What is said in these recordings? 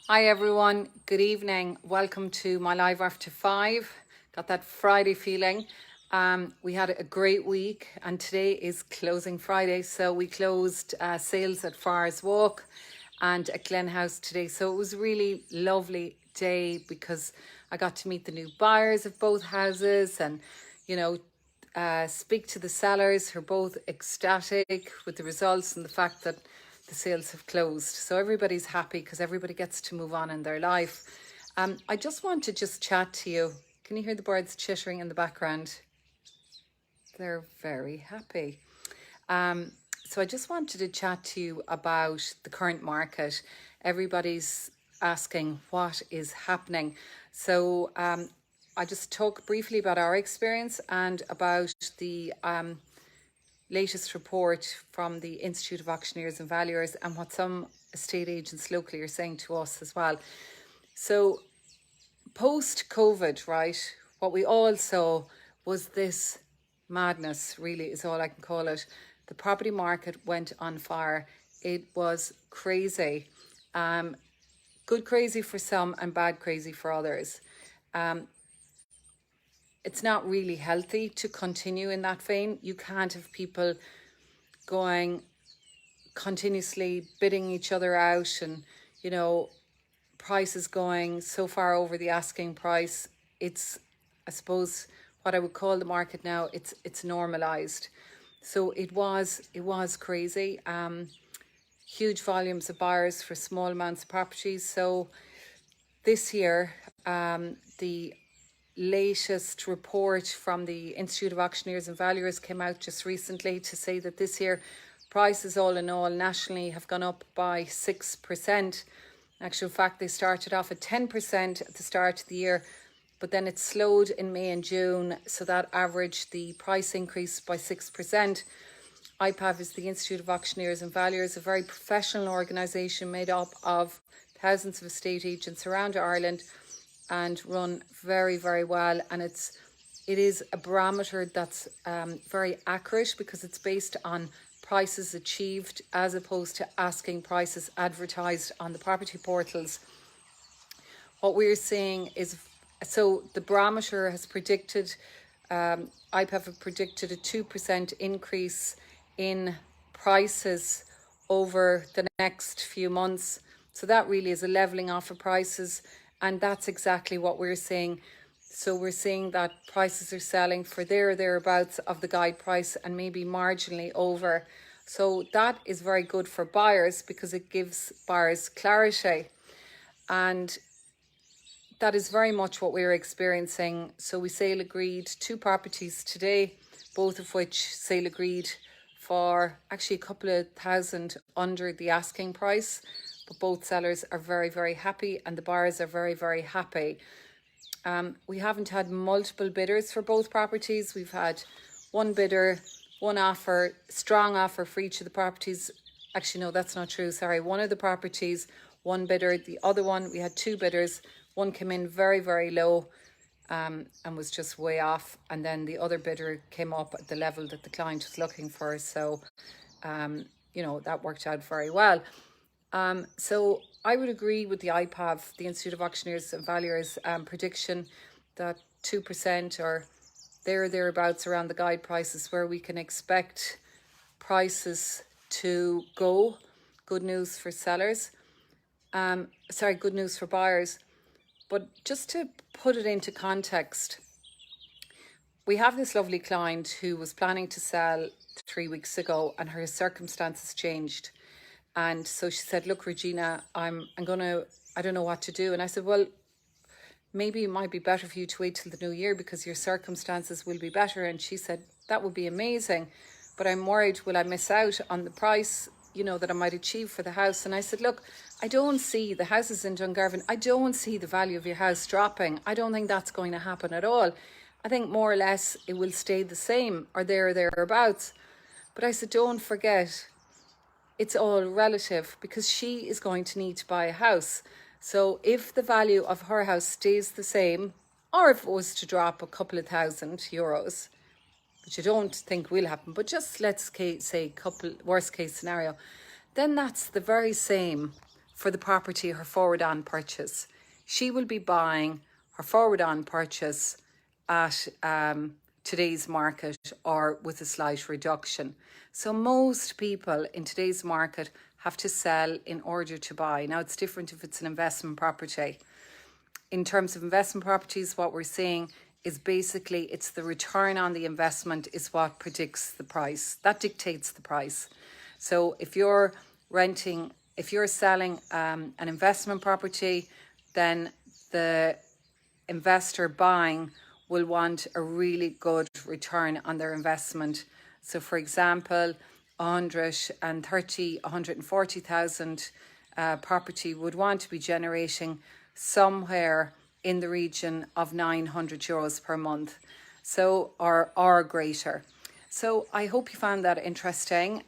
Hi everyone, good evening. Welcome to my live after 5. Got that Friday feeling. We had a great week and today is closing Friday. So we closed sales at Farr's Walk and at Glen House today. So it was a really lovely day because I got to meet the new buyers of both houses and, speak to the sellers who are both ecstatic with the results and the fact that the sales have closed. So everybody's happy because everybody gets to move on in their life. I just want to chat to you. Can you hear the birds chittering in the background? They're very happy. So I just wanted to chat to you about the current market. Everybody's asking what is happening. So I just talk briefly about our experience and about the latest report from the Institute of Auctioneers and Valuers and what some estate agents locally are saying to us as well. So post-COVID, right, what we all saw was this madness, really is all I can call it. The property market went on fire. It was crazy. Good crazy for some and bad crazy for others. It's not really healthy to continue in that vein. You can't have people going continuously bidding each other out and, prices going so far over the asking price. It's, I suppose, what I would call the market now, it's normalized. So it was crazy. Huge volumes of buyers for small amounts of properties. So this year, the latest report from the Institute of Auctioneers and Valuers came out just recently to say that this year prices all in all nationally have gone up by 6%. In actual fact, they started off at 10% at the start of the year, but then it slowed in May and June, so that averaged the price increase by 6%. IPAV is the Institute of Auctioneers and Valuers, a very professional organisation made up of thousands of estate agents around Ireland and run very, very well. And it is a barometer that's very accurate because it's based on prices achieved as opposed to asking prices advertised on the property portals. What we're seeing is, so the barometer has predicted, IPAV have predicted a 2% increase in prices over the next few months. So that really is a levelling off of prices, and that's exactly what we're seeing. So we're seeing that prices are selling for thereabouts of the guide price and maybe marginally over. So that is very good for buyers because it gives buyers clarity. And that is very much what we're experiencing. So we sale agreed 2 properties today, both of which sale agreed for actually a couple of thousand under the asking price. But both sellers are very, very happy and the buyers are very, very happy. We haven't had multiple bidders for both properties. We've had one bidder, one offer, strong offer for each of the properties. Actually, no, that's not true. Sorry. One of the properties, one bidder. The other one, we had 2 bidders. One came in very, very low and was just way off. And then the other bidder came up at the level that the client was looking for. So, that worked out very well. So I would agree with the IPAV, the Institute of Auctioneers and Valuers, prediction that 2% or thereabouts around the guide prices where we can expect prices to go. Good news for sellers. Good news for buyers. But just to put it into context, we have this lovely client who was planning to sell 3 weeks ago and her circumstances changed. And so she said, look, Regina, I don't know what to do. And I said, well, maybe it might be better for you to wait till the new year because your circumstances will be better. And she said, that would be amazing. But I'm worried, will I miss out on the price, that I might achieve for the house? And I said, look, I don't see the houses in Dungarvan. I don't see the value of your house dropping. I don't think that's going to happen at all. I think more or less it will stay the same or thereabouts. But I said, don't forget, it's all relative because she is going to need to buy a house. So if the value of her house stays the same, or if it was to drop a couple of €1,000, which I don't think will happen, but just let's say worst case scenario, then that's the very same for the property, her forward on purchase. She will be buying her forward on purchase at today's market or with a slight reduction. So most people in today's market have to sell in order to buy. Now it's different if it's an investment property. In terms of investment properties, what we're seeing is basically it's the return on the investment is what predicts the price. That dictates the price. So if you're selling an investment property, then the investor buying will want a really good return on their investment. So for example, 140,000 property would want to be generating somewhere in the region of €900 per month, so or greater. So I hope you found that interesting.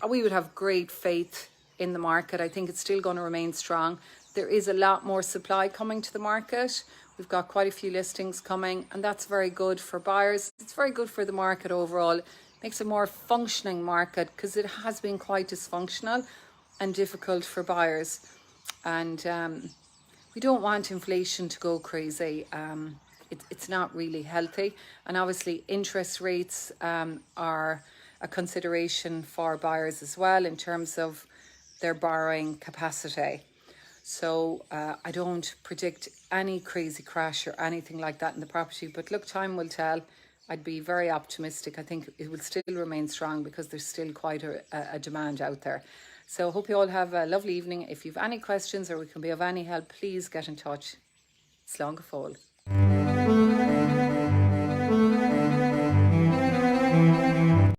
We would have great faith in the market. I think it's still going to remain strong. There is a lot more supply coming to the market. We've got quite a few listings coming, and that's very good for buyers. It's very good for the market overall. It makes a more functioning market because it has been quite dysfunctional and difficult for buyers. And we don't want inflation to go crazy. It's not really healthy. And obviously interest rates are a consideration for buyers as well in terms of their borrowing capacity. So I don't predict any crazy crash or anything like that in the property. But look, time will tell. I'd be very optimistic. I think it will still remain strong because there's still quite a demand out there. So hope you all have a lovely evening. If you have any questions or we can be of any help, please get in touch. Slán go fóill.